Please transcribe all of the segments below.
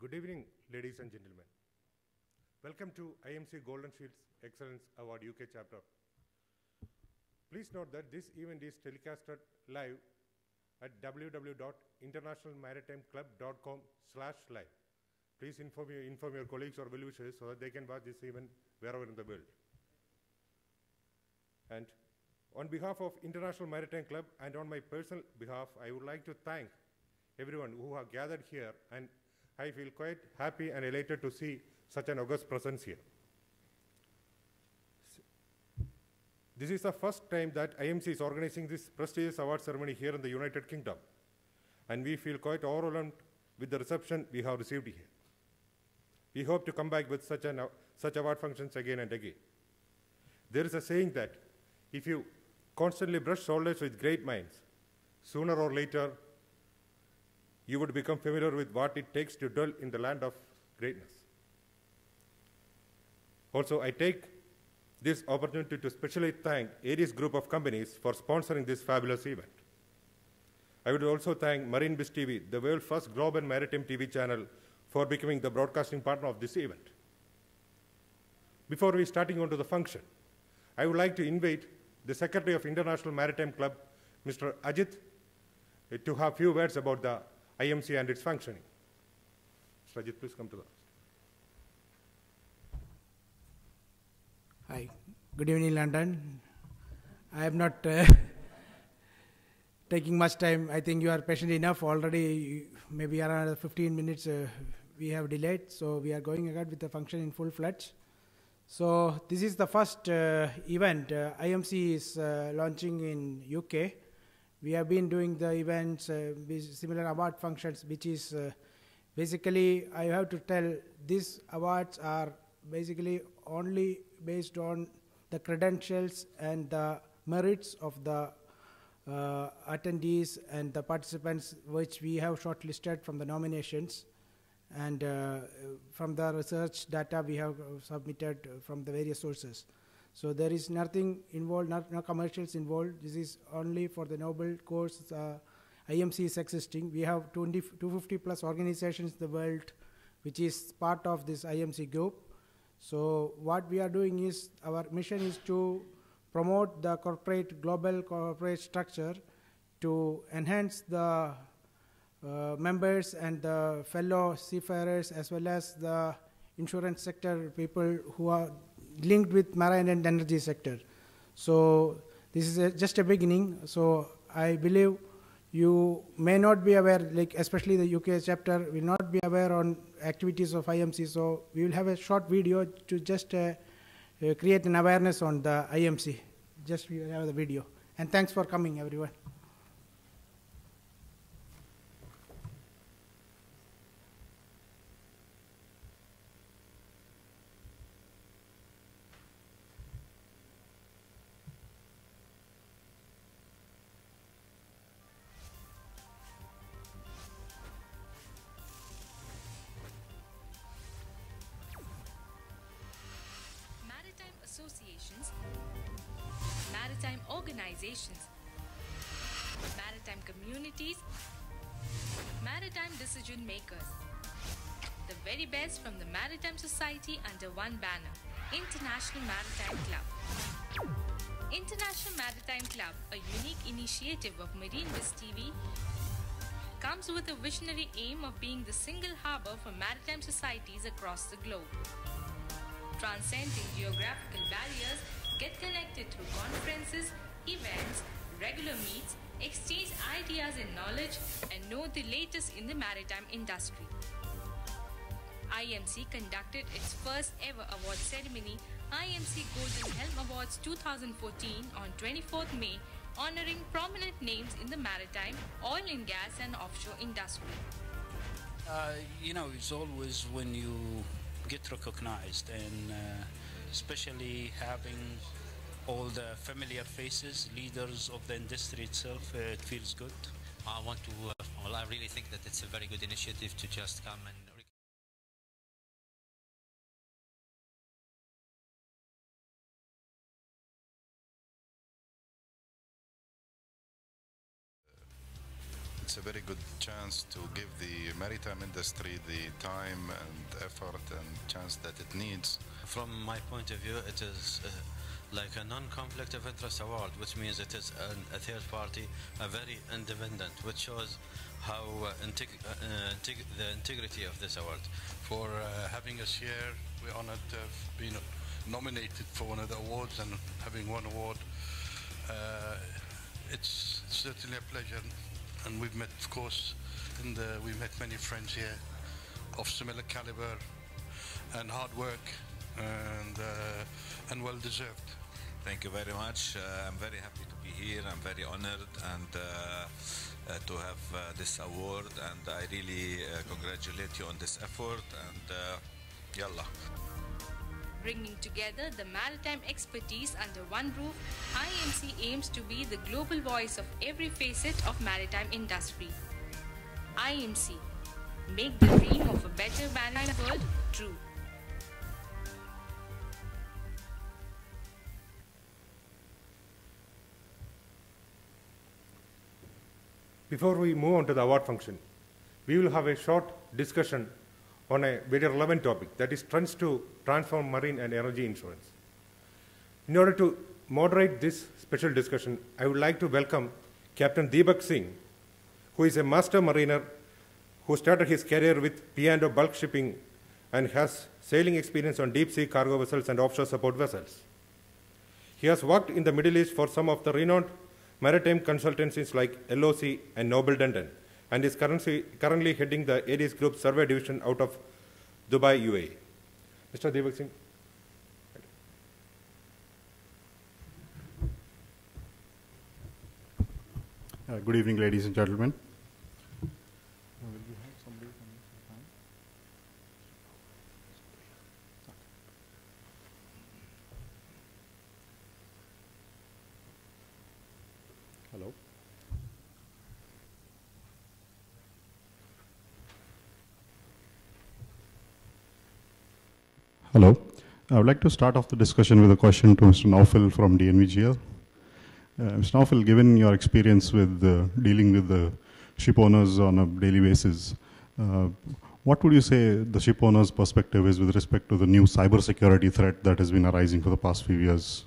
Good evening, ladies and gentlemen. Welcome to IMC Golden Shields Excellence Award UK chapter. Please note that this event is telecasted live at www.internationalmaritimeteclub.com/live. Please inform your colleagues or well-wishers so that they can watch this event wherever in the world. And on behalf of International Maritime Club and on my personal behalf, I would like to thank everyone who have gathered here, and I feel quite happy and elated to see such an august presence here. This is the first time that IMC is organizing this prestigious award ceremony here in the United Kingdom, and we feel quite overwhelmed with the reception we have received here. We hope to come back with such award functions again and again. There is a saying that if you constantly brush shoulders with great minds, sooner or later you would become familiar with what it takes to dwell in the land of greatness. Also, I take this opportunity to specially thank Aries Group of companies for sponsoring this fabulous event. I would also thank Marine Biz TV, the world's first global maritime TV channel, for becoming the broadcasting partner of this event. Before we starting on to the function, I would like to invite the Secretary of International Maritime Club, Mr. Ajit, to have few words about the IMC and its functioning. Mr. Ajit, please come to the host. Hi, good evening, London. I am not taking much time. I think you are patient enough already. Maybe around 15 minutes we have delayed, so we are going ahead with the function in full fledged. So this is the first event IMC is launching in UK. We have been doing the events, similar award functions, which is basically, I have to tell, these awards are basically only based on the credentials and the merits of the attendees and the participants, which we have shortlisted from the nominations and from the research data we have submitted from the various sources. So there is nothing involved, no commercials involved. This is only for the noble cause IMC is existing. We have 250 plus organizations in the world which is part of this IMC group. So what we are doing is, our mission is to promote the global corporate structure to enhance the members and the fellow seafarers, as well as the insurance sector people who are linked with marine and energy sector. So this is just a beginning. So I believe you may not be aware, like especially the UK chapter will not be aware on activities of IMC. So we will have a short video to just create an awareness on the IMC. Just we will have the video. And thanks for coming, everyone. Associations, maritime organizations, maritime communities, maritime decision makers. The very best from the Maritime Society under one banner, International Maritime Club. International Maritime Club, a unique initiative of Marine Biz TV, comes with a visionary aim of being the single harbor for maritime societies across the globe. Transcending geographical barriers, get connected through conferences, events, regular meets, exchange ideas and knowledge, and know the latest in the maritime industry. IMC conducted its first ever award ceremony, IMC Golden Helm Awards 2014, on 24th May, honoring prominent names in the maritime, oil and gas and offshore industry. It's always when you get recognized, and especially having all the familiar faces, leaders of the industry itself, it feels good. I really think that it's a very good initiative to just come and it's it's a very good chance to give the maritime industry the time and effort and chance that it needs. From my point of view, it is like a non-conflict of interest award, which means it is a third party, a very independent, which shows how the integrity of this award. For having us here, we're honored to have been nominated for one of the awards and having one award. It's certainly a pleasure, and we've met, of course, we've met many friends here of similar caliber and hard work, and well deserved. Thank you very much. I'm very happy to be here. I'm very honored and to have this award, and I really congratulate you on this effort, and yalla. Bringing together the maritime expertise under one roof, IMC aims to be the global voice of every facet of maritime industry. IMC, make the dream of a better maritime world true. Before we move on to the award function, we will have a short discussion on a very relevant topic, that is trends to transform marine and energy insurance. In order to moderate this special discussion, I would like to welcome Captain Deepak Singh, who is a master mariner who started his career with P&O bulk shipping and has sailing experience on deep sea cargo vessels and offshore support vessels. He has worked in the Middle East for some of the renowned maritime consultancies like LOC and Noble Denton, and is currently heading the Aries Group Survey Division out of Dubai, UAE. Mr. Deepak Singh. Good evening, ladies and gentlemen. Hello. Hello. I would like to start off the discussion with a question to Mr. Naufal from DNVGL. Mr. Naufal, given your experience with dealing with the ship owners on a daily basis, what would you say the ship owners' perspective is with respect to the new cybersecurity threat that has been arising for the past few years?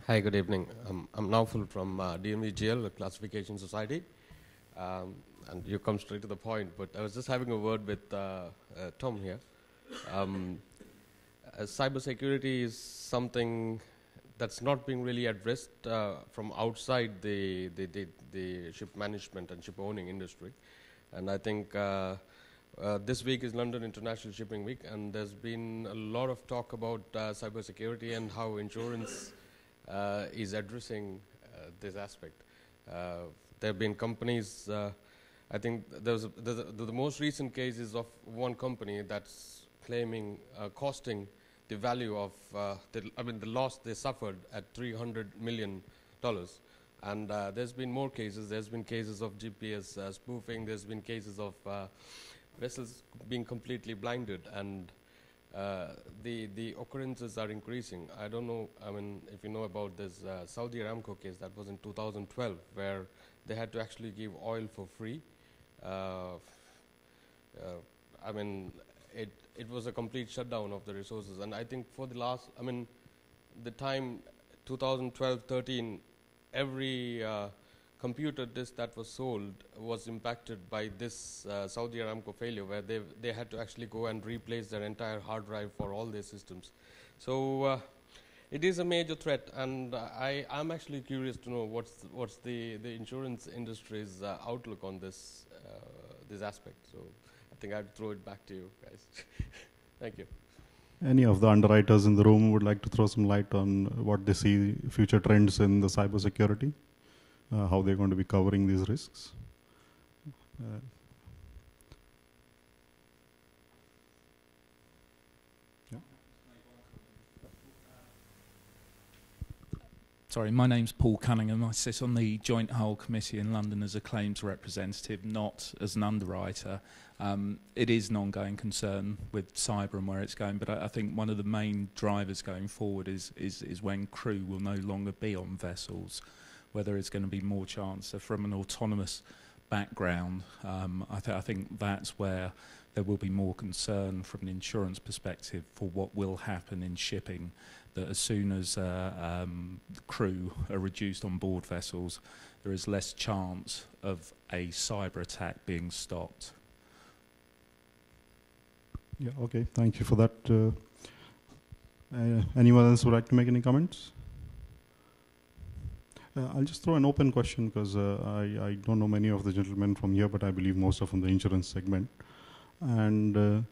Hi, good evening. I'm Naufal from DNVGL, the Classification Society. And you come straight to the point, but I was just having a word with Tom here. Cybersecurity is something that's not being really addressed from outside the ship management and ship owning industry. And I think this week is London International Shipping Week, and there's been a lot of talk about cybersecurity and how insurance is addressing this aspect. There have been companies, I think the most recent case is of one company that's claiming costing the value of, the loss they suffered at $300 million. And there's been more cases. There's been cases of GPS spoofing. There's been cases of vessels being completely blinded, and the occurrences are increasing. I don't know, if you know about this Saudi Aramco case that was in 2012, where they had to actually give oil for free. It was a complete shutdown of the resources. And I think for the last, the time 2012-13, every computer disk that was sold was impacted by this Saudi Aramco failure, where they had to actually go and replace their entire hard drive for all their systems. So it is a major threat, and I'm actually curious to know what's the insurance industry's outlook on this aspect. So I think I'd throw it back to you guys. Thank you. Any of the underwriters in the room would like to throw some light on what they see future trends in the cybersecurity, how they're going to be covering these risks? Sorry, my name's Paul Cunningham. I sit on the Joint Hull Committee in London as a claims representative, not as an underwriter. It is an ongoing concern with cyber and where it's going, but I think one of the main drivers going forward is when crew will no longer be on vessels, whether there's going to be more chance from an autonomous background. I think that's where there will be more concern from an insurance perspective for what will happen in shipping, that as soon as the crew are reduced on board vessels, there is less chance of a cyber attack being stopped. Yeah, okay, thank you for that. Anyone else would like to make any comments? I'll just throw an open question because I don't know many of the gentlemen from here, but I believe most of them from the insurance segment. And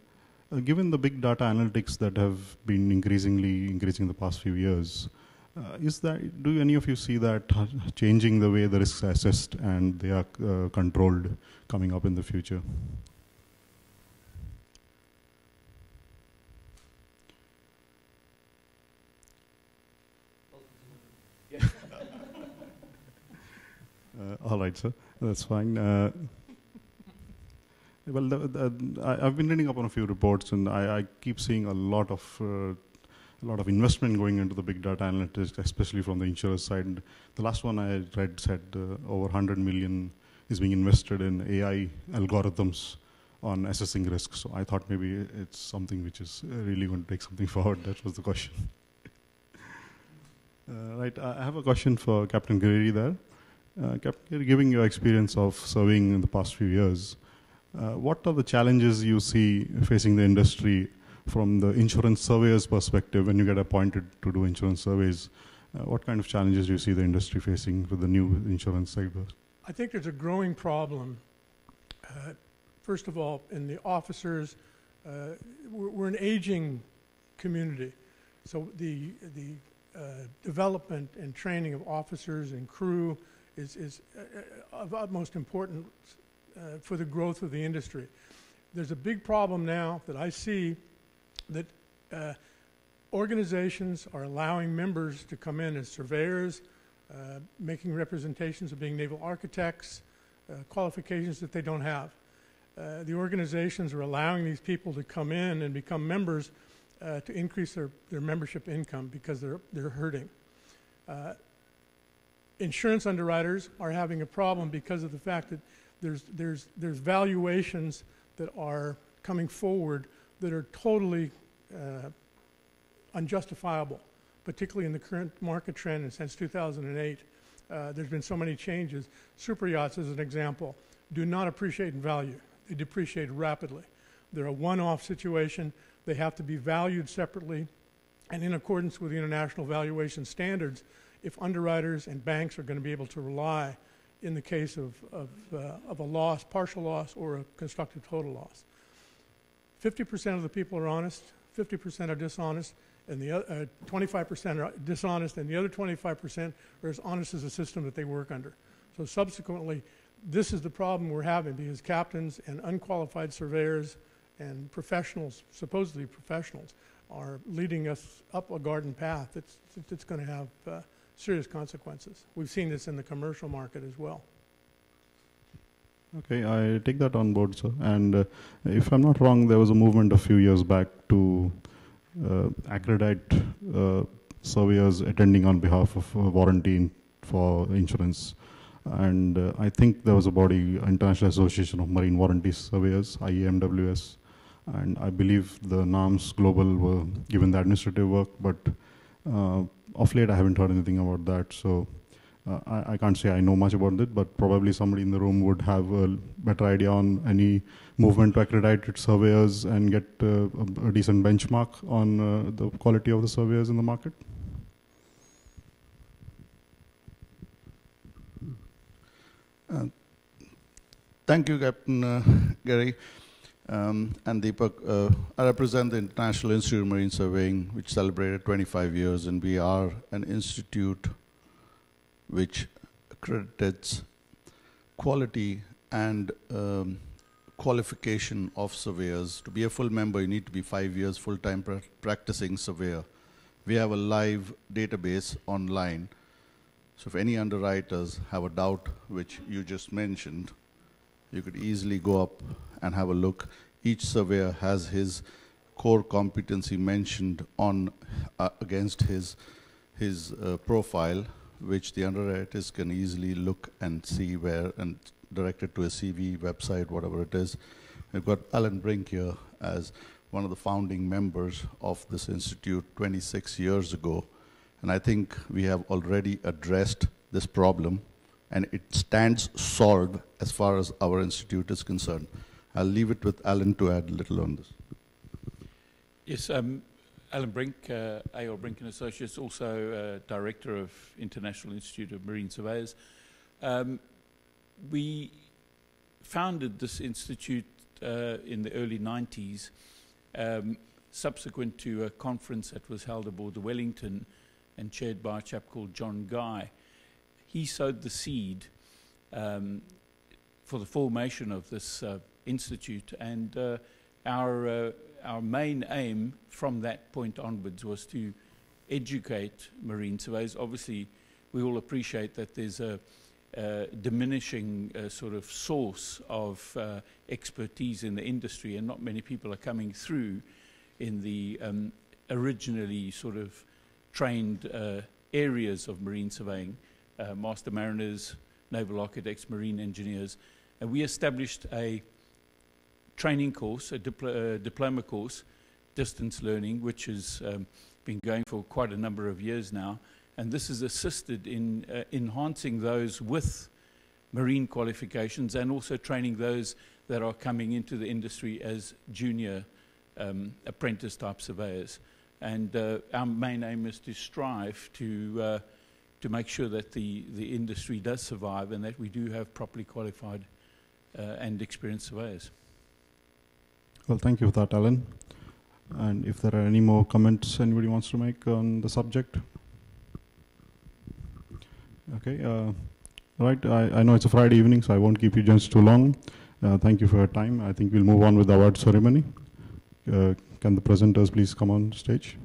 given the big data analytics that have been increasing the past few years, do any of you see that changing the way the risks are assessed and they are controlled coming up in the future? All right, sir. That's fine. Well, I've been reading up on a few reports, and I keep seeing a lot of investment going into the big data analytics, especially from the insurer side. The last one I read said over 100 million is being invested in AI algorithms on assessing risks. So I thought maybe it's something which is really going to take something forward. That was the question. Right. I have a question for Captain Guerrieri there. Captain, given your experience of serving in the past few years, what are the challenges you see facing the industry from the insurance surveyor's perspective when you get appointed to do insurance surveys? What kind of challenges do you see the industry facing with the new insurance sector? I think there's a growing problem. First of all, in the officers, we're an aging community. So the development and training of officers and crew is of utmost importance for the growth of the industry. There's a big problem now that I see that organizations are allowing members to come in as surveyors, making representations of being naval architects, qualifications that they don't have. The organizations are allowing these people to come in and become members to increase their membership income because they're hurting. Insurance underwriters are having a problem because of the fact that there's valuations that are coming forward that are totally unjustifiable, particularly in the current market trend and since 2008. There's been so many changes. Super yachts, as an example, do not appreciate in value. They depreciate rapidly. They're a one-off situation. They have to be valued separately and in accordance with the international valuation standards if underwriters and banks are going to be able to rely in the case of a loss, partial loss, or a constructive total loss. 50% of the people are honest, 50% are dishonest, and the 25% are dishonest, and the other 25% are as honest as the system that they work under. So subsequently, this is the problem we're having because captains and unqualified surveyors and professionals, supposedly professionals, are leading us up a garden path that's going to have serious consequences. We've seen this in the commercial market as well. Okay, I take that on board, sir. And if I'm not wrong, there was a movement a few years back to accredite surveyors attending on behalf of warranty for insurance. And I think there was a body, International Association of Marine Warranty Surveyors, IAMWS, and I believe the NAMS Global were given the administrative work, but of late I haven't heard anything about that, so I can't say I know much about it, but probably somebody in the room would have a better idea on any movement to accredited surveyors and get a decent benchmark on the quality of the surveyors in the market. Thank you, Captain Gary. And Deepak, I represent the International Institute of Marine Surveying, which celebrated 25 years, and we are an institute which accredits quality and qualification of surveyors. To be a full member, you need to be 5 years full-time practicing surveyor. We have a live database online So if any underwriters have a doubt, which you just mentioned, you could easily go up and have a look. Each surveyor has his core competency mentioned on against his profile, which the underwriters can easily look and see where and direct it to a CV, website, whatever it is. We've got Alan Brink here as one of the founding members of this institute 26 years ago. And I think we have already addressed this problem, and it stands solved as far as our institute is concerned. I'll leave it with Alan to add a little on this. Yes, Alan Brink, A.L. Brink and Associates, also Director of International Institute of Marine Surveyors. We founded this institute in the early 90s, subsequent to a conference that was held aboard the Wellington and chaired by a chap called John Guy. He sowed the seed for the formation of this institute, and our main aim from that point onwards was to educate marine surveyors. Obviously, we all appreciate that there's a diminishing sort of source of expertise in the industry, and not many people are coming through in the originally sort of trained areas of marine surveying, master mariners, naval architects, marine engineers. And we established a training course, a diploma course, distance learning, which has been going for quite a number of years now. And this has assisted in enhancing those with marine qualifications and also training those that are coming into the industry as junior apprentice type surveyors. And our main aim is to strive to make sure that the industry does survive and that we do have properly qualified and experienced surveyors. Well, thank you for that, Alan. And if there are any more comments anybody wants to make on the subject? Okay, right, I know it's a Friday evening, so I won't keep you just too long. Thank you for your time. I think we'll move on with the award ceremony. Can the presenters please come on stage?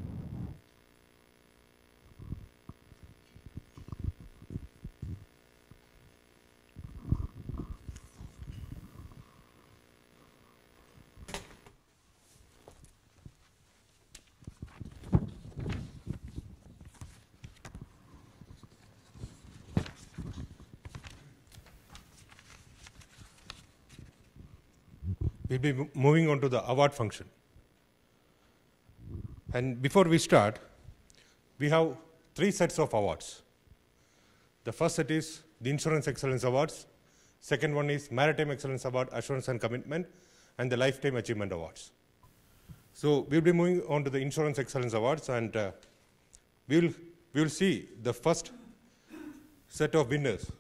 We'll be moving on to the award function. And before we start, we have 3 sets of awards. The first set is the Insurance Excellence Awards. Second one is Maritime Excellence Award, Assurance and Commitment, and the Lifetime Achievement Awards. So we'll be moving on to the Insurance Excellence Awards, and we'll see the first set of winners.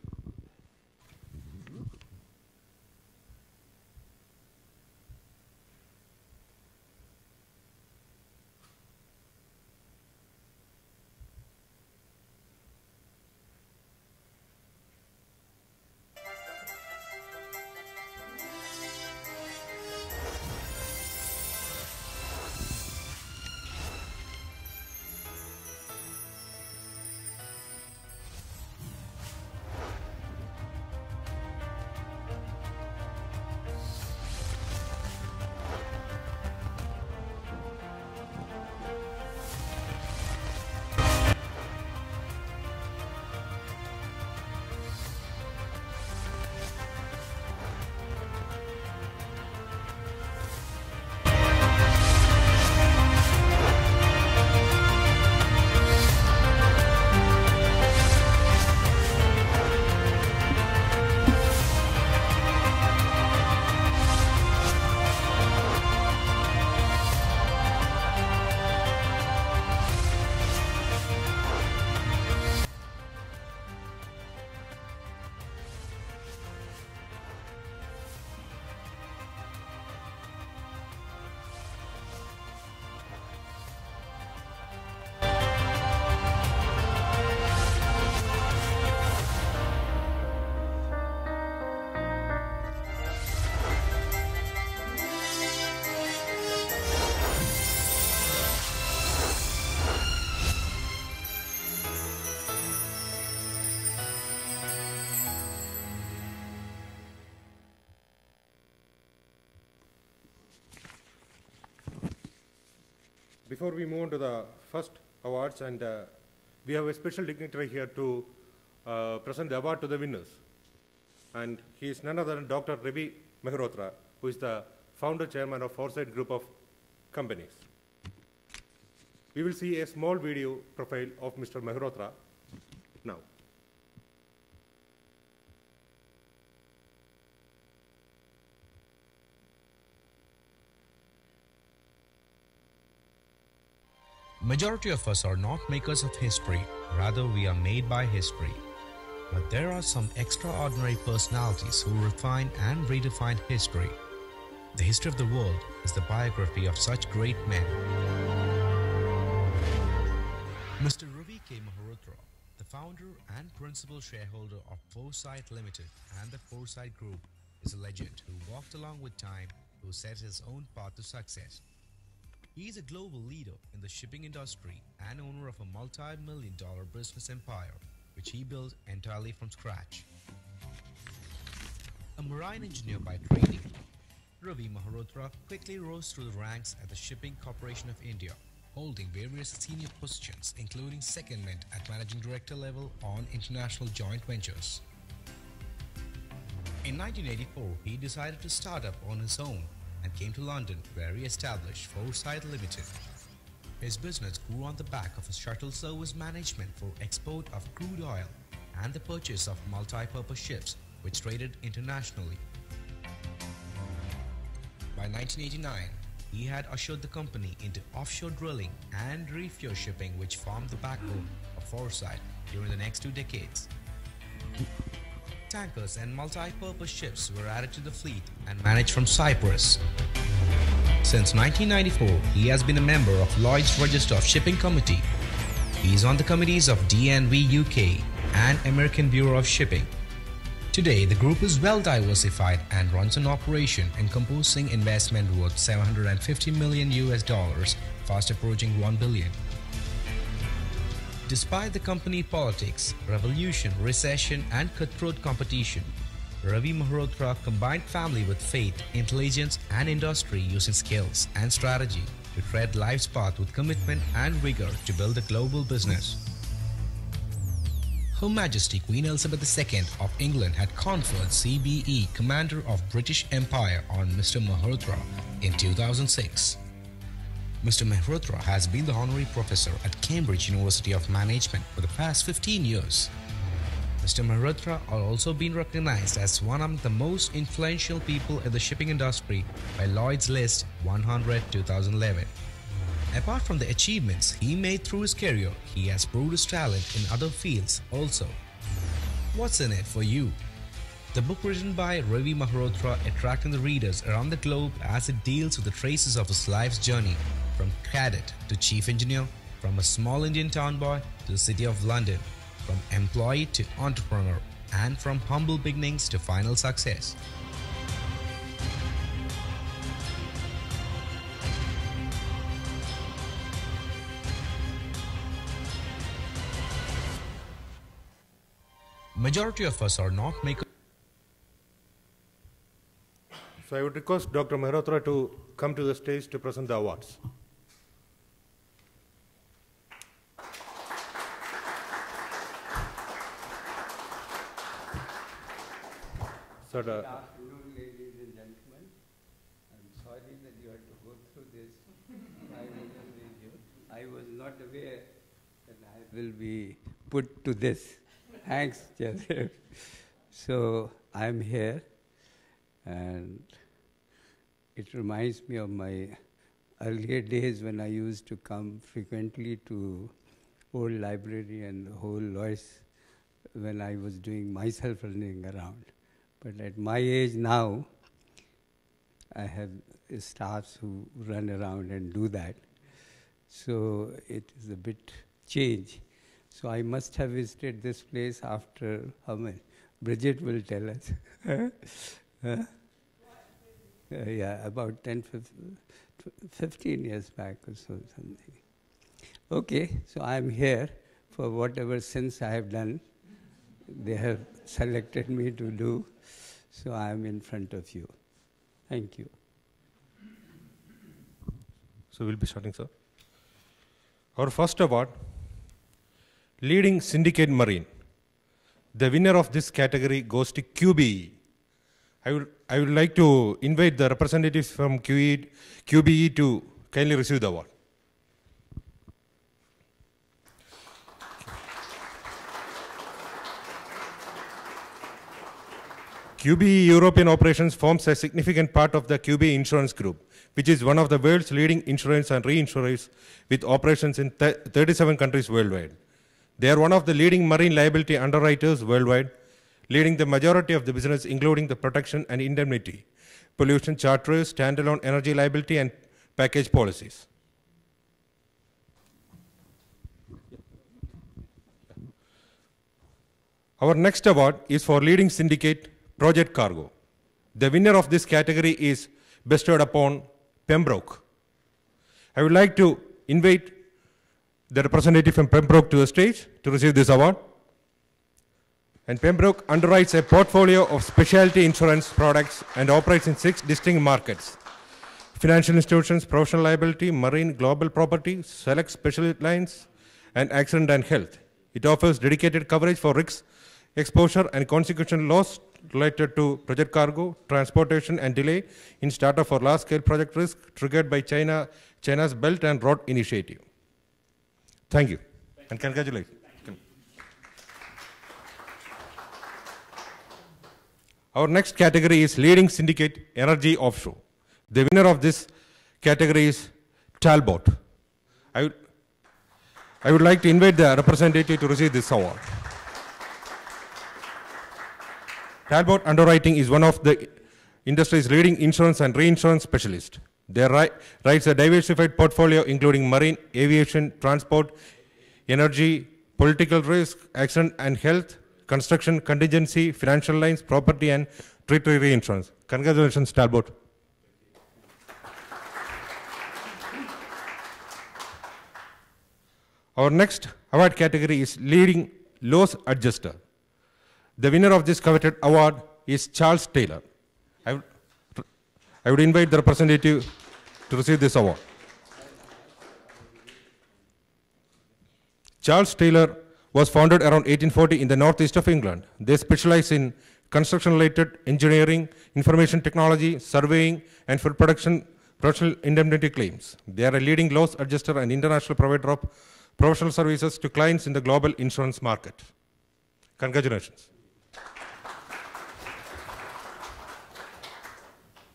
before we move on to the first awards, and we have a special dignitary here to present the award to the winners. And he is none other than Dr. Ravi Mehrotra, who is the founder chairman of Foresight Group of Companies. We will see a small video profile of Mr. Mehrotra now. Majority of us are not makers of history, rather we are made by history. But there are some extraordinary personalities who refine and redefine history. The history of the world is the biography of such great men. Mr. Ravi K. Mehrotra, the founder and principal shareholder of Foresight Limited and the Foresight Group, is a legend who walked along with time, who set his own path to success. He is a global leader in the shipping industry and owner of a multi-million-dollar business empire, which he built entirely from scratch. A marine engineer by training, Ravi Mehrotra quickly rose through the ranks at the Shipping Corporation of India, holding various senior positions including secondment at managing director level on international joint ventures. In 1984, he decided to start up on his own and came to London, where he established Foresight Limited. His business grew on the back of a shuttle service management for export of crude oil and the purchase of multi-purpose ships which traded internationally. By 1989, he had ushered the company into offshore drilling and refuel shipping, which formed the backbone of Foresight during the next 2 decades. Tankers and multi-purpose ships were added to the fleet and managed from Cyprus. Since 1994, he has been a member of Lloyd's Register of Shipping Committee. He is on the committees of DNV UK and American Bureau of Shipping. Today, the group is well diversified and runs an operation encompassing investment worth $750 million, fast approaching $1 billion. Despite the company politics, revolution, recession and cutthroat competition, Ravi Mehrotra combined family with faith, intelligence and industry, using skills and strategy to tread life's path with commitment and vigor to build a global business. Her Majesty Queen Elizabeth II of England had conferred CBE Commander of British Empire on Mr. Mehrotra in 2006. Mr. Mehrotra has been the honorary professor at Cambridge University of Management for the past 15 years. Mr. Mehrotra has also been recognized as one of the most influential people in the shipping industry by Lloyd's List 100 2011. Apart from the achievements he made through his career, he has proved his talent in other fields also. What's in it for you? The book written by Ravi Mehrotra attracting the readers around the globe as it deals with the traces of his life's journey, from cadet to chief engineer, from a small Indian town boy to the city of London, from employee to entrepreneur, and from humble beginnings to final success. Majority of us are not makers. So I would request Dr. Mehrotra to come to the stage to present the awards. So Good afternoon, ladies and gentlemen. I'm sorry that you had to go through this. I was not aware that I will be put to this. Thanks, Joseph. So I'm here, and it reminds me of my earlier days when I used to come frequently to old library and the whole Lois when I was doing myself running around. But at my age now, I have staffs who run around and do that. So it is a bit change. So I must have visited this place after how many? Bridget will tell us. Yeah, about 15 years back or so, something. Okay, so I'm here for whatever sins I have done. They have selected me to do, so I am in front of you. Thank you. So we'll be starting, sir. Our first award, Leading Syndicate Marine. The winner of this category goes to QBE. I would like to invite the representatives from QBE to kindly receive the award. QBE European Operations forms a significant part of the QBE Insurance Group, which is one of the world's leading insurance and reinsurers with operations in 37 countries worldwide. They are one of the leading marine liability underwriters worldwide, leading the majority of the business, including the protection and indemnity, pollution charters, standalone energy liability, and package policies. Our next award is for Leading Syndicate Project Cargo. The winner of this category is bestowed upon Pembroke. I would like to invite the representative from Pembroke to the stage to receive this award. And Pembroke underwrites a portfolio of specialty insurance products and operates in 6 distinct markets: financial institutions, professional liability, marine, global property, select specialty lines, and accident and health. It offers dedicated coverage for risks, exposure, and consequential loss related to project cargo, transportation, and delay in startup for large-scale project risk triggered by China's Belt and Road Initiative. Thank you, and congratulations. Our next category is Leading Syndicate Energy Offshore. The winner of this category is Talbot. I would like to invite the representative to receive this award. Talbot Underwriting is one of the industry's leading insurance and reinsurance specialists. They writes a diversified portfolio including marine, aviation, transport, energy, political risk, accident and health, construction, contingency, financial lines, property, and treaty reinsurance. Congratulations, Talbot. Our next award category is Leading Loss Adjuster. The winner of this coveted award is Charles Taylor. I would invite the representative to receive this award. Charles Taylor was founded around 1840 in the northeast of England. They specialize in construction-related engineering, information technology, surveying, and food production professional indemnity claims. They are a leading loss adjuster and international provider of professional services to clients in the global insurance market. Congratulations.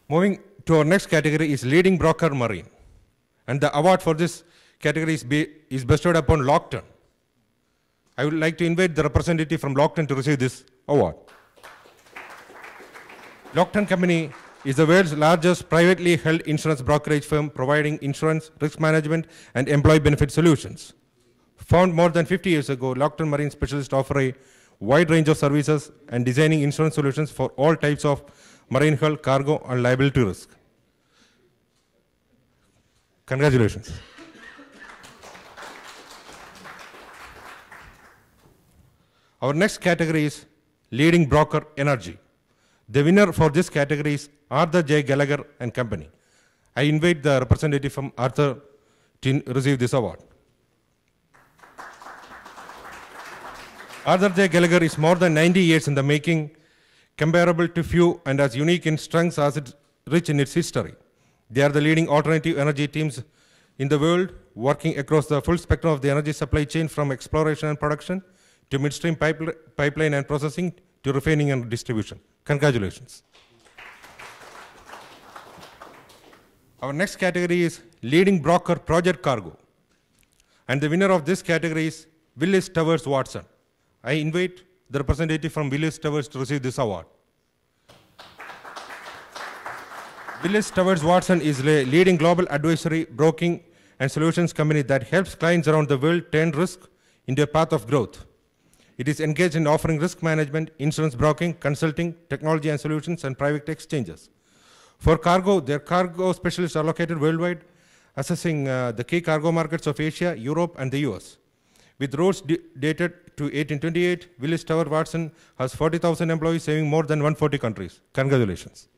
Moving to our next category is Leading Broker Marine. And the award for this category is bestowed upon Lockton. I would like to invite the representative from Lockton to receive this award. Lockton Company is the world's largest privately held insurance brokerage firm providing insurance, risk management, and employee benefit solutions. Founded more than 50 years ago, Lockton Marine specialists offer a wide range of services and designing insurance solutions for all types of marine hull, cargo, and liability risk. Congratulations. Our next category is Leading Broker Energy. The winner for this category is Arthur J. Gallagher and Company. I invite the representative from Arthur to receive this award. Arthur J. Gallagher is more than 90 years in the making, comparable to few, and as unique in strengths as it's rich in its history. They are the leading alternative energy teams in the world, working across the full spectrum of the energy supply chain from exploration and production to midstream pipeline and processing to refining and distribution. Congratulations. Our next category is Leading Broker Project Cargo. And the winner of this category is Willis Towers Watson. I invite the representative from Willis Towers to receive this award. Willis Towers Watson is a leading global advisory, broking, and solutions company that helps clients around the world turn risk into a path of growth. It is engaged in offering risk management, insurance broking, consulting, technology and solutions, and private exchanges. For cargo, their cargo specialists are located worldwide, assessing the key cargo markets of Asia, Europe, and the US. With routes dated to 1828, Willis Towers Watson has 40,000 employees serving more than 140 countries. Congratulations.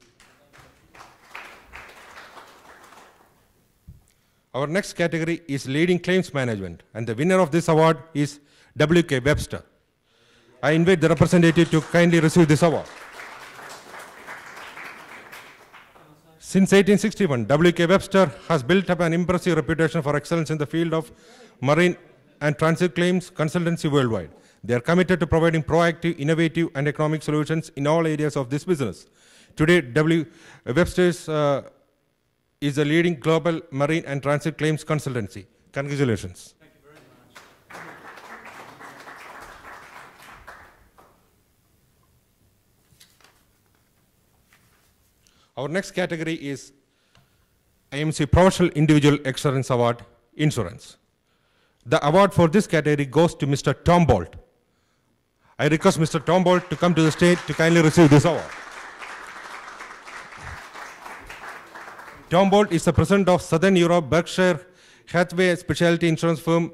Our next category is leading claims management, and the winner of this award is W.K. Webster. I invite the representative to kindly receive this award. Since 1861, W.K. Webster has built up an impressive reputation for excellence in the field of marine and transit claims consultancy worldwide. They are committed to providing proactive, innovative, and economic solutions in all areas of this business. Today, Webster's is a leading global marine and transit claims consultancy. Congratulations. Thank you very much. Our next category is IMC Professional Individual Excellence Award, Insurance. The award for this category goes to Mr. Tom Bolt. I request Mr. Tom Bolt to come to the stage to kindly receive this award. Tom Bolt is the president of Southern Europe Berkshire Hathaway specialty insurance firm.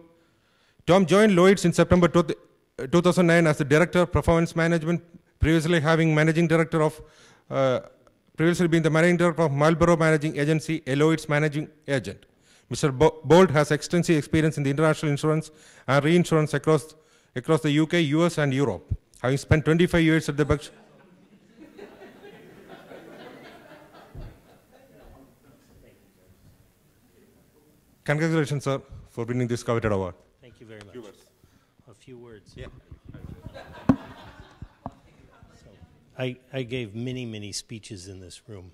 Tom joined Lloyd's in September 2009 as the director of performance management, previously being the managing director of Marlborough Managing Agency, a Lloyd's managing agent. Mr. Bolt has extensive experience in the international insurance and reinsurance across the UK, US, and Europe, having spent 25 years at the Berkshire. Congratulations, sir, for winning this coveted award. Thank you very much. A few words. Yeah. I gave many speeches in this room.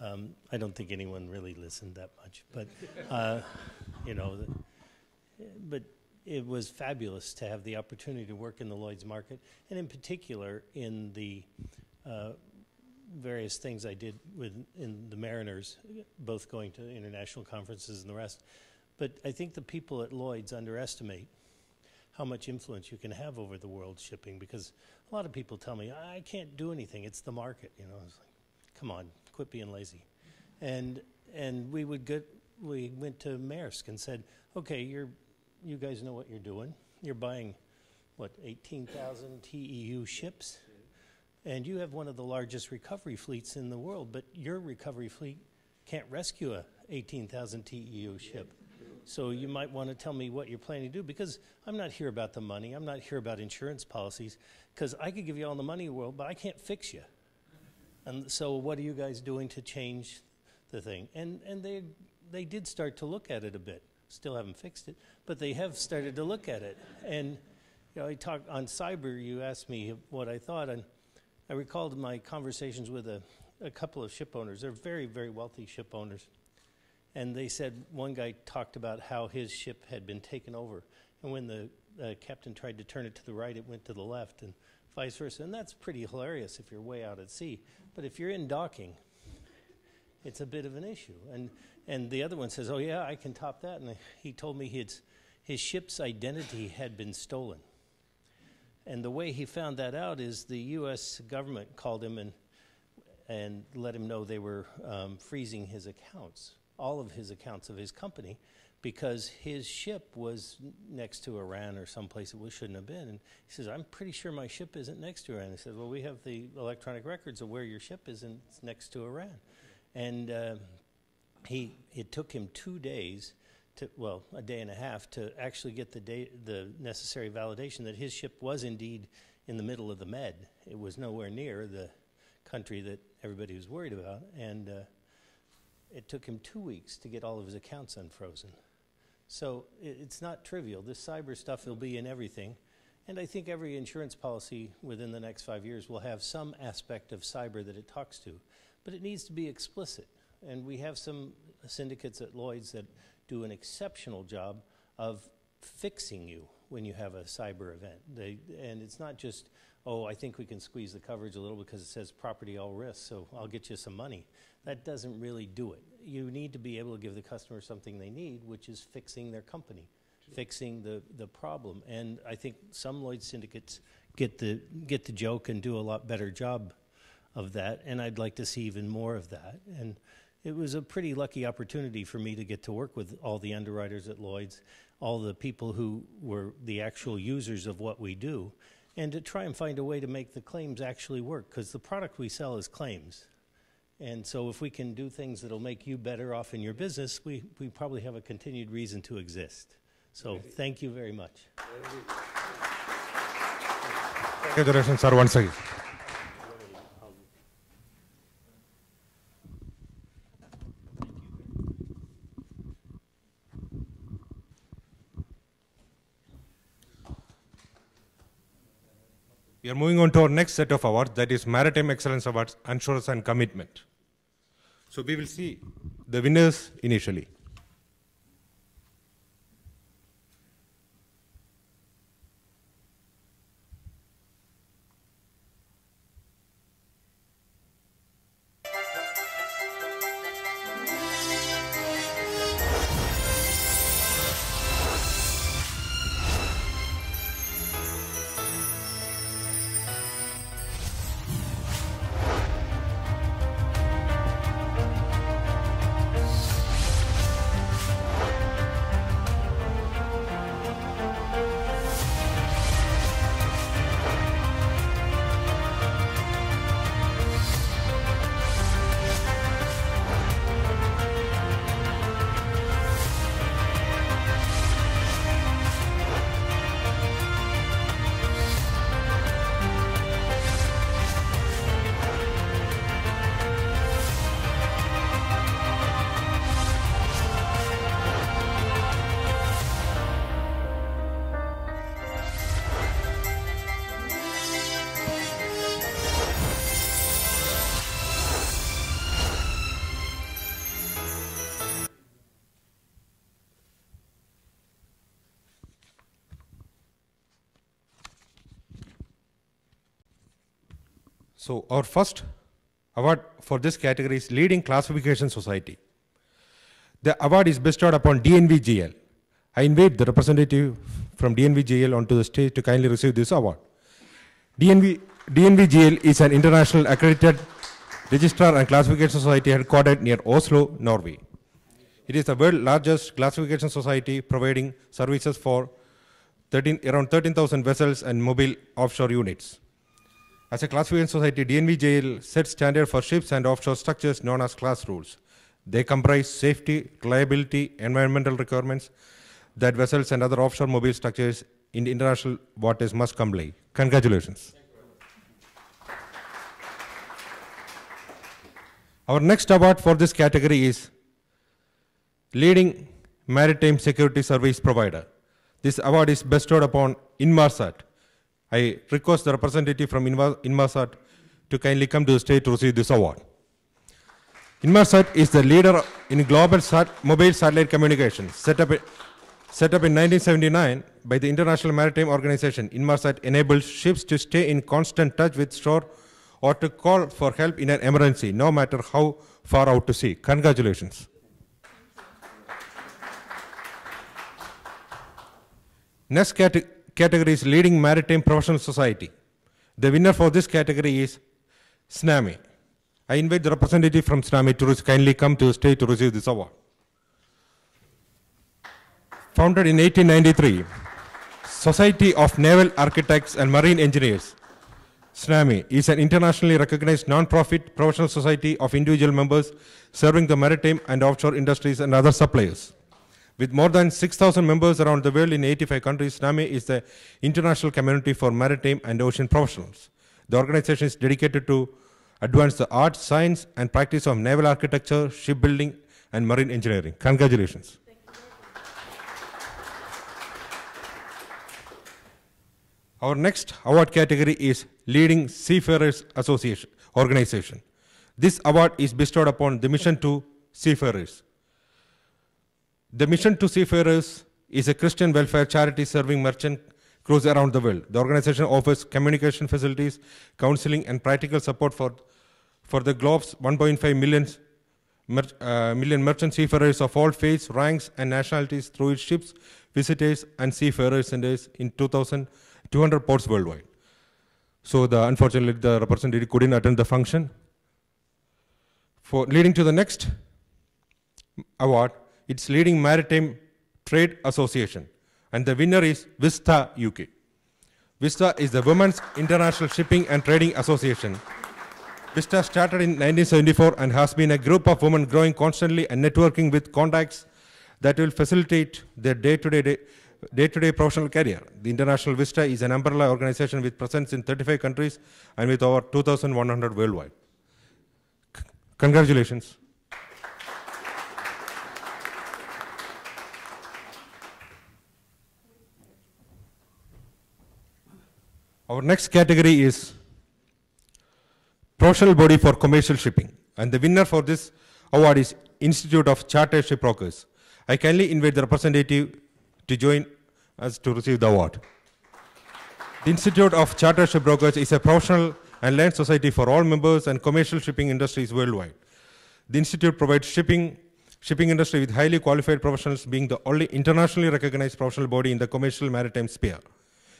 I don't think anyone really listened that much, but but it was fabulous to have the opportunity to work in the Lloyd's market, and in particular in the various things I did in the Mariners, both going to international conferences and the rest. But I think the people at Lloyd's underestimate how much influence you can have over the world shipping, because a lot of people tell me, I can't do anything, it's the market. It's like, come on, quit being lazy. And we went to Maersk and said, okay, you guys know what you're doing. You're buying, 18,000 TEU ships? And you have one of the largest recovery fleets in the world, but your recovery fleet can't rescue a 18,000 TEU ship. So you might want to tell me what you're planning to do, because I'm not here about the money. I'm not here about insurance policies, because I could give you all the money in the world, but I can't fix you. And so what are you guys doing to change the thing? And they did start to look at it a bit. Still haven't fixed it, but they have started to look at it. And I talked on cyber. You asked me what I thought, and I recalled my conversations with a couple of ship owners. They're very, very wealthy ship owners. And they said one guy talked about how his ship had been taken over. And when the captain tried to turn it to the right, it went to the left, and vice versa. And that's pretty hilarious if you're way out at sea. But if you're in docking, it's a bit of an issue. And the other one says, oh, yeah, I can top that. And he told me his ship's identity had been stolen. And the way he found that out is the U.S. government called him and let him know they were freezing his accounts, all of his accounts of his company, because his ship was next to Iran or someplace it shouldn't have been. And he says, I'm pretty sure my ship isn't next to Iran. He said, well, we have the electronic records of where your ship is, and it's next to Iran. And it took him 2 days, a day and a half, to actually get the necessary validation that his ship was indeed in the middle of the Med. It was nowhere near the country that everybody was worried about. And it took him 2 weeks to get all of his accounts unfrozen. So it's not trivial. This cyber stuff will be in everything. And I think every insurance policy within the next 5 years will have some aspect of cyber that it talks to. But it needs to be explicit. And we have some syndicates at Lloyd's that do an exceptional job of fixing you when you have a cyber event. And it's not just, oh, I think we can squeeze the coverage a little because it says property all risk, so I'll get you some money. That doesn't really do it. You need to be able to give the customer something they need, which is fixing their company, fixing the problem. And I think some Lloyd's syndicates get the joke and do a lot better job of that, and I'd like to see even more of that. And it was a pretty lucky opportunity for me to get to work with all the underwriters at Lloyd's, all the people who were the actual users of what we do, and to try and find a way to make the claims actually work, because the product we sell is claims. And so if we can do things that'll make you better off in your business, we probably have a continued reason to exist. So thank you very much. Congratulations, sir, once again. We are moving on to our next set of awards, that is Maritime Excellence Awards, Assurance and Commitment. So we will see the winners initially. So our first award for this category is Leading Classification Society. The award is bestowed upon DNVGL. I invite the representative from DNVGL onto the stage to kindly receive this award. DNVGL is an international accredited registrar and classification society headquartered near Oslo, Norway. It is the world's largest classification society, providing services for around 13,000 vessels and mobile offshore units. As a classification society, DNVGL sets standard for ships and offshore structures known as class rules. They comprise safety, reliability, environmental requirements that vessels and other offshore mobile structures in international waters must comply. Congratulations. Our next award for this category is Leading Maritime Security Service Provider. This award is bestowed upon Inmarsat. I request the representative from Inmarsat to kindly come to the stage to receive this award. Inmarsat is the leader in global mobile satellite communication. Set up in 1979 by the International Maritime Organization, Inmarsat enables ships to stay in constant touch with shore or to call for help in an emergency, no matter how far out to sea. Congratulations. Next category is Leading Maritime Professional Society. The winner for this category is SNAMI. I invite the representative from SNAMI to kindly come to the stage to receive this award. Founded in 1893, Society of Naval Architects and Marine Engineers, SNAMI is an internationally recognized non-profit professional society of individual members serving the maritime and offshore industries and other suppliers. With more than 6,000 members around the world in 85 countries, SNAMI is the international community for maritime and ocean professionals. The organization is dedicated to advance the art, science, and practice of naval architecture, shipbuilding, and marine engineering. Congratulations. Our next award category is Leading Seafarers Association Organization. This award is bestowed upon the Mission to Seafarers. The Mission to Seafarers is a Christian welfare charity serving merchant crews around the world. The organization offers communication facilities, counseling, and practical support for the globe's 1.5 million merchant seafarers of all faiths, ranks, and nationalities through its ships, visitors, and seafarers centers in 200 ports worldwide. So unfortunately, the representative couldn't attend the function. Leading to the next award, it's Leading Maritime Trade Association, and the winner is Vista UK. Vista is the Women's International Shipping and Trading Association. Vista started in 1974 and has been a group of women growing constantly and networking with contacts that will facilitate their day-to-day professional career. The International Vista is an umbrella organization with presence in 35 countries and with over 2,100 worldwide. Congratulations. Our next category is Professional Body for Commercial Shipping, and the winner for this award is Institute of Chartered Shipbrokers. I kindly invite the representative to join us to receive the award. The Institute of Chartered Shipbrokers is a professional and land society for all members and commercial shipping industries worldwide. The Institute provides shipping industry with highly qualified professionals, being the only internationally recognized professional body in the commercial maritime sphere.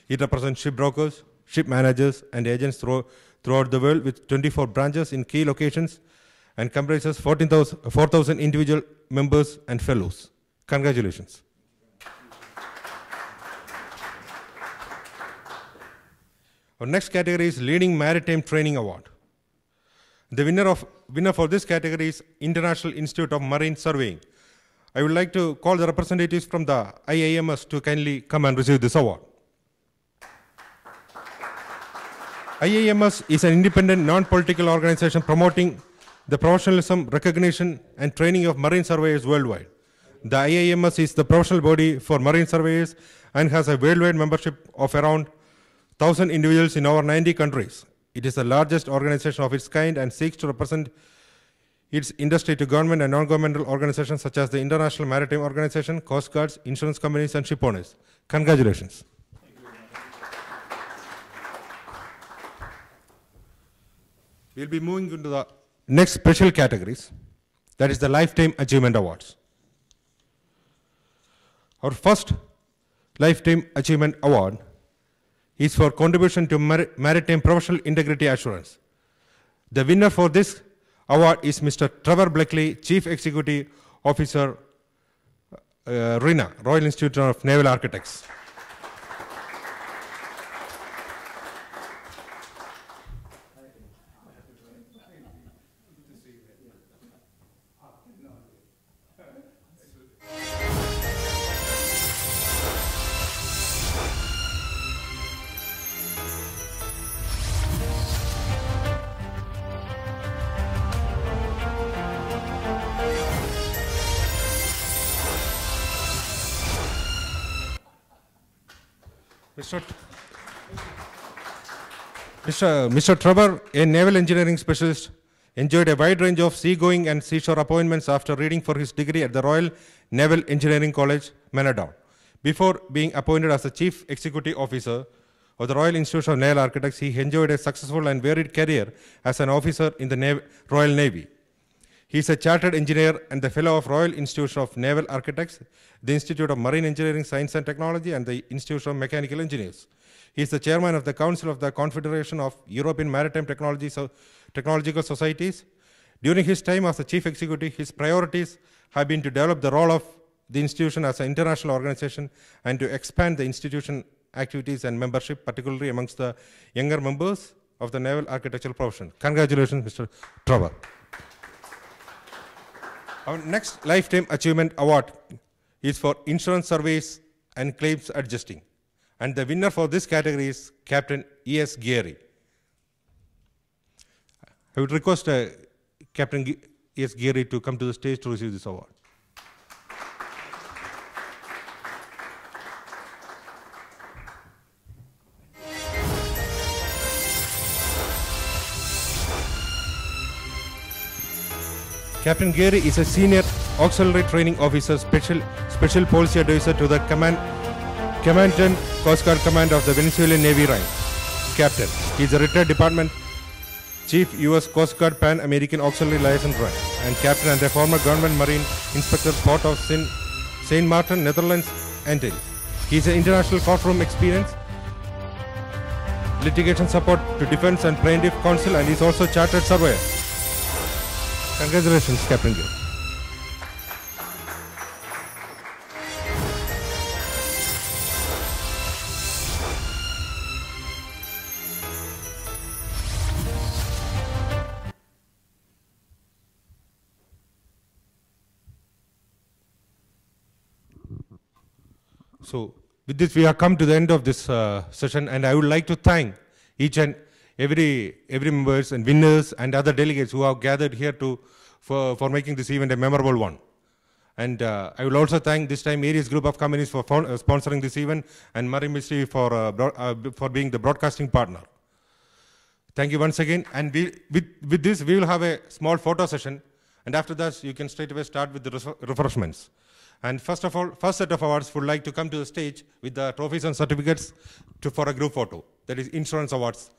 It represents shipbrokers, ship managers, and agents throughout the world with 24 branches in key locations and comprises 4,000 individual members and fellows. Congratulations. Our next category is Leading Maritime Training Award. The winner for this category is International Institute of Marine Surveying. I would like to call the representatives from the IIMS to kindly come and receive this award. IIMS is an independent, non-political organization promoting the professionalism, recognition, and training of marine surveyors worldwide. The IIMS is the professional body for marine surveyors and has a worldwide membership of around 1,000 individuals in over 90 countries. It is the largest organization of its kind and seeks to represent its industry to government and non-governmental organizations such as the International Maritime Organization, Coast Guards, insurance companies, and ship owners. Congratulations. We'll be moving into the next special categories, that is the Lifetime Achievement Awards. Our first Lifetime Achievement Award is for contribution to maritime professional integrity assurance. The winner for this award is Mr. Trevor Blakely, Chief Executive Officer, RINA, Royal Institute of Naval Architects. Mr. Trevor, a naval engineering specialist, enjoyed a wide range of seagoing and seashore appointments after reading for his degree at the Royal Naval Engineering College, Manadon. Before being appointed as the Chief Executive Officer of the Royal Institute of Naval Architects, he enjoyed a successful and varied career as an officer in the Royal Navy. He is a chartered engineer and the fellow of Royal Institute of Naval Architects, the Institute of Marine Engineering, Science and Technology, and the Institute of Mechanical Engineers. He is the chairman of the Council of the Confederation of European Maritime Technological Societies. During his time as the chief executive, his priorities have been to develop the role of the institution as an international organization and to expand the institution activities and membership, particularly amongst the younger members of the naval architectural profession. Congratulations, Mr. Trevor. Our next Lifetime Achievement Award is for insurance surveys and claims adjusting. And the winner for this category is Captain E.S. Geary. I would request Captain E.S. Geary to come to the stage to receive this award. Captain Geary is a senior auxiliary training officer, special policy advisor to the Commandant Coast Guard Command of the Venezuelan Navy rank. Captain. He is a retired department chief U.S. Coast Guard Pan American Auxiliary Liaison rank and captain and a former government marine inspector Port of Saint Martin, Netherlands, Antilles. He is an international courtroom experience, litigation support to defense and plaintiff counsel, and is also chartered surveyor. Congratulations, Captain Geary. So with this, we have come to the end of this session, and I would like to thank each and every members and winners and other delegates who have gathered here for making this event a memorable one. And I will also thank this time Aries Group of Companies for sponsoring this event, and Marine Ministry for being the broadcasting partner. Thank you once again. And with this, we will have a small photo session, and after that, you can straight away start with the refreshments. And first of all, first set of awards would like to come to the stage with the trophies and certificates for a group photo. That is insurance awards.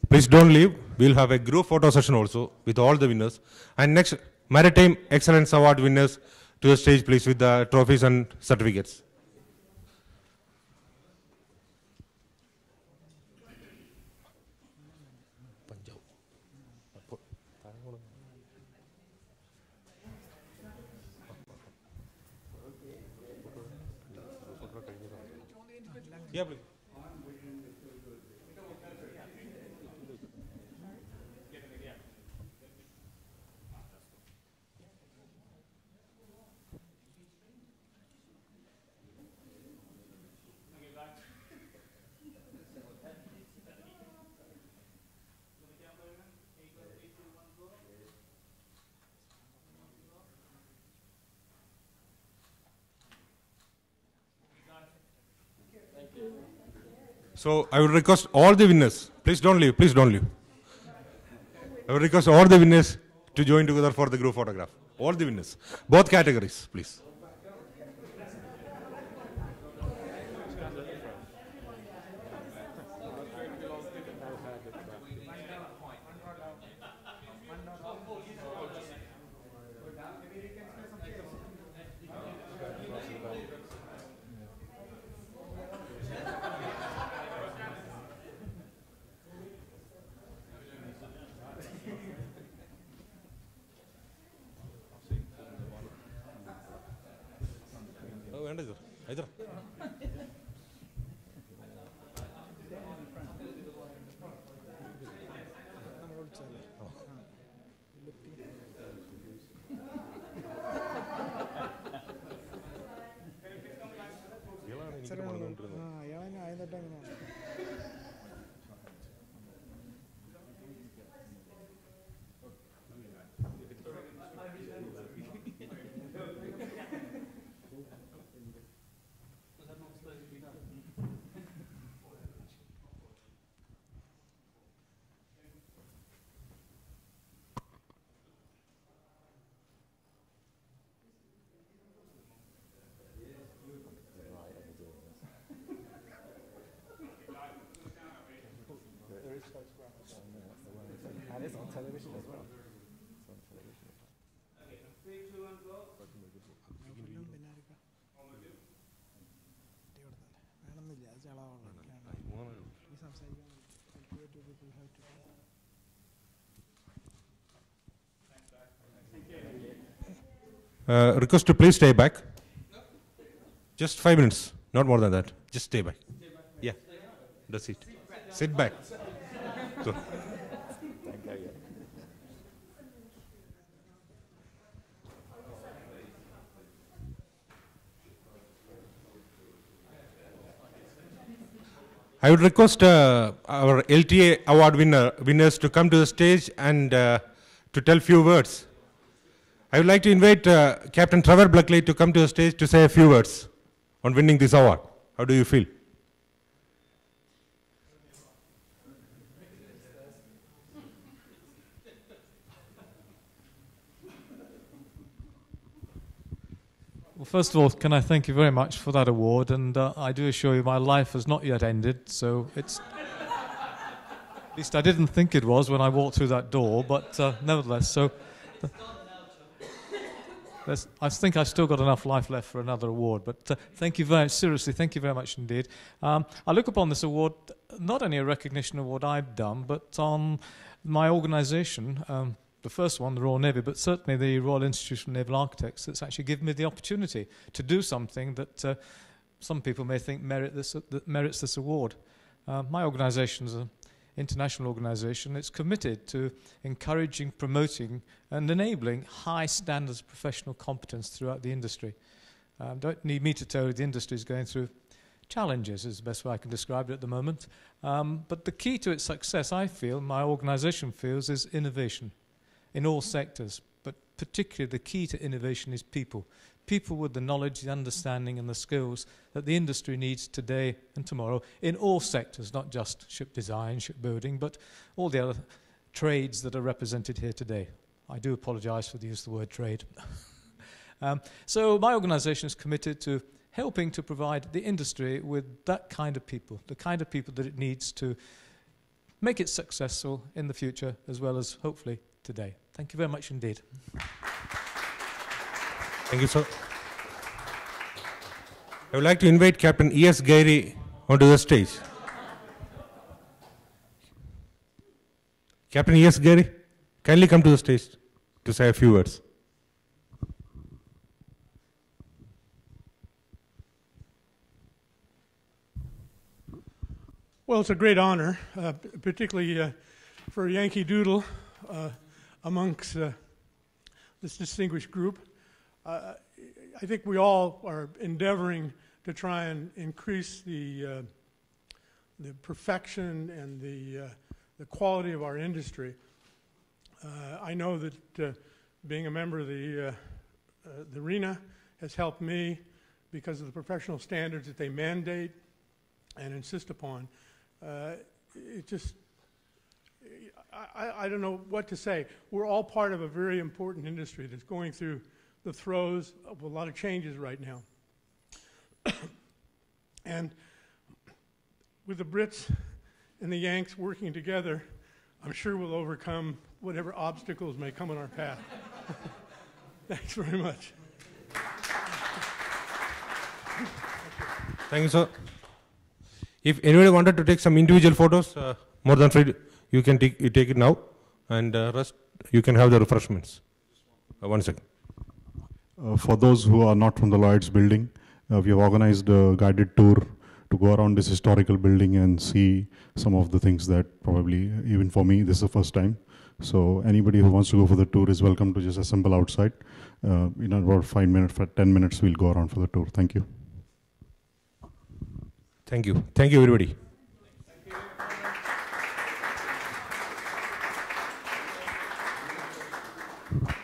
Please don't leave. We'll have a group photo session also with all the winners. And next, Maritime Excellence Award winners to the stage, please, with the trophies and certificates. Yeah, please. So I would request all the winners, please don't leave, please don't leave. I would request all the winners to join together for the group photograph. All the winners, both categories, please. And it's on television as well. It's on television. Request to please stay back. Just 5 minutes, not more than that. Just stay back. Yeah, that's it. Sit back. So. I would request our LTA award winners to come to the stage and to tell few words. I would like to invite Captain Trevor Buckley to come to the stage to say a few words on winning this award. How do you feel? Well, first of all, can I thank you very much for that award, and I do assure you my life has not yet ended, so it's... At least I didn't think it was when I walked through that door, but nevertheless, so... I think I've still got enough life left for another award, but thank you very much, seriously, thank you very much indeed. I look upon this award, not only a recognition of what I've done, but on my organisation, the first one, the Royal Navy, but certainly the Royal Institution of Naval Architects, that's actually given me the opportunity to do something that some people may think merits this award. My organisation is an international organisation. It's committed to encouraging, promoting and enabling high standards of professional competence throughout the industry. Don't need me to tell you the industry is going through challenges, is the best way I can describe it at the moment. But the key to its success, I feel, my organisation feels, is innovation in all sectors, but particularly the key to innovation is people. People with the knowledge, the understanding and the skills that the industry needs today and tomorrow in all sectors, not just ship design, shipbuilding, but all the other trades that are represented here today. I do apologise for the use of the word trade. So my organisation is committed to helping to provide the industry with that kind of people, the kind of people that it needs to make it successful in the future as well as hopefully today. Thank you very much indeed. Thank you, sir. I would like to invite Captain E.S. Gary onto the stage. Captain E.S. Gary, kindly come to the stage to say a few words. Well, it's a great honor, particularly for Yankee Doodle amongst this distinguished group. I think we all are endeavoring to try and increase the perfection and the quality of our industry. I know that being a member of the RENA has helped me because of the professional standards that they mandate and insist upon. It just, I don't know what to say. We're all part of a very important industry that's going through the throes of a lot of changes right now. And with the Brits and the Yanks working together, I'm sure we'll overcome whatever obstacles may come in our path. Thanks very much. Thank you, sir. If anybody wanted to take some individual photos, more than free, you can take it now, and rest you can have the refreshments. 1 second. For those who are not from the Lloyd's building, we have organized a guided tour to go around this historical building and see some of the things that probably, even for me, this is the first time. So anybody who wants to go for the tour is welcome to just assemble outside. In about 5 minutes, for 10 minutes, we'll go around for the tour. Thank you. Thank you. Thank you, everybody. Thank you.